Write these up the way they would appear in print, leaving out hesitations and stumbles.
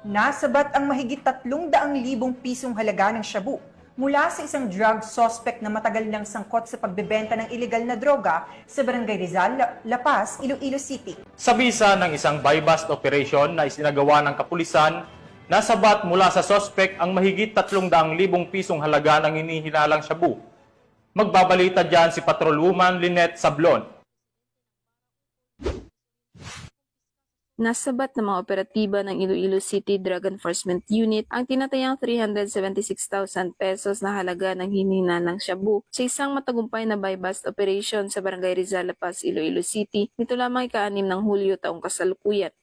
Nasabat ang mahigit 300,000 pisong halaga ng shabu mula sa isang drug suspect na matagal nang sangkot sa pagbebenta ng ilegal na droga sa Barangay Rizal, La Paz, Iloilo City. Sa bisa ng isang buy-bust operation na isinagawa ng kapulisan, nasabat mula sa suspect ang mahigit 300,000 pisong halaga ng hinihinalang shabu. Magbabalita dyan si Patrolwoman Lynette Sablon. Nasabat ng mga operatiba ng Iloilo City Drug Enforcement Unit ang tinatayang 376,000 pesos na halaga ng hinihinalang shabu sa isang matagumpay na buy-bust operation sa Barangay Rizal, La Paz, Iloilo City nito lamang ika-6 ng Hulyo taong kasalukuyan.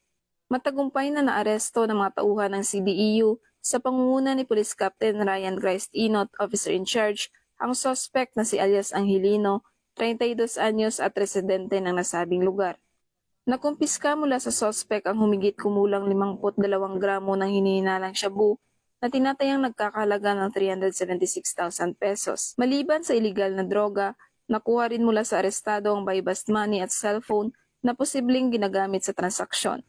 Matagumpay na naaresto ng mga tauhan ng CDEU sa pangunguna ni Police Captain Ryan Christ Inot, Officer in Charge, ang suspect na si alias Angelino, 32 anyos at residente ng nasabing lugar. Nakumpiska mula sa suspect ang humigit kumulang 52 gramo ng hinihinalang shabu na tinatayang nagkakahalaga ng 376,000 pesos. Maliban sa iligal na droga, nakuha rin mula sa arestado ang buy-bust money at cellphone na posibleng ginagamit sa transaksyon.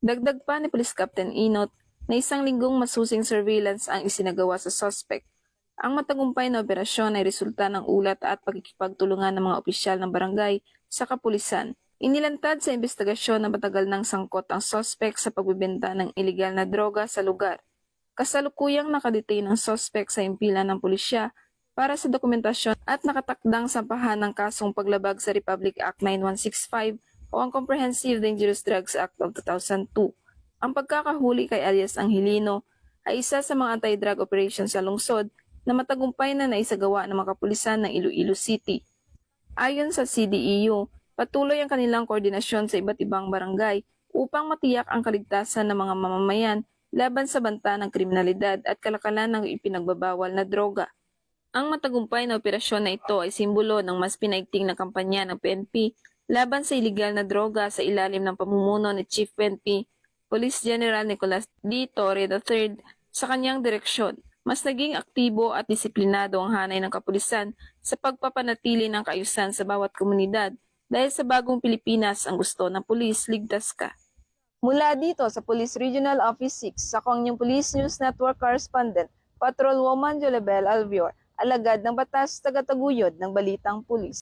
Dagdag pa ni Police Captain Inot na isang linggong masusing surveillance ang isinagawa sa suspect. Ang matagumpay na operasyon ay resulta ng ulat at pagkikipagtulungan ng mga opisyal ng barangay sa kapulisan. Inilantad sa investigasyon na matagal nang sangkot ang suspect sa pagbebenta ng ilegal na droga sa lugar. Kasalukuyang nakadetain ang suspect sa impilan ng pulisya para sa dokumentasyon at nakatakdang sampahan ng kasong paglabag sa Republic Act 9165 o ang Comprehensive Dangerous Drugs Act of 2002. Ang pagkakahuli kay alias Angelino ay isa sa mga anti-drug operations sa lungsod na matagumpay na naisagawa ng mga kapulisan ng Iloilo City. Ayon sa CDEU, patuloy ang kanilang koordinasyon sa iba't ibang barangay upang matiyak ang kaligtasan ng mga mamamayan laban sa banta ng kriminalidad at kalakalan ng ipinagbabawal na droga. Ang matagumpay na operasyon na ito ay simbolo ng mas pinaigting na kampanya ng PNP laban sa iligal na droga sa ilalim ng pamumuno ni Chief PNP Police General Nicolas D. Torre III sa kanyang direksyon. Mas naging aktibo at disiplinado ang hanay ng kapulisan sa pagpapanatili ng kaayusan sa bawat komunidad dahil sa bagong Pilipinas ang gusto ng pulis, ligtas ka. Mula dito sa Police Regional Office 6, ako ang inyong Police News Network Correspondent, Patrolwoman Jolabel Alvior, alagad ng batas tagataguyod ng Balitang Pulis.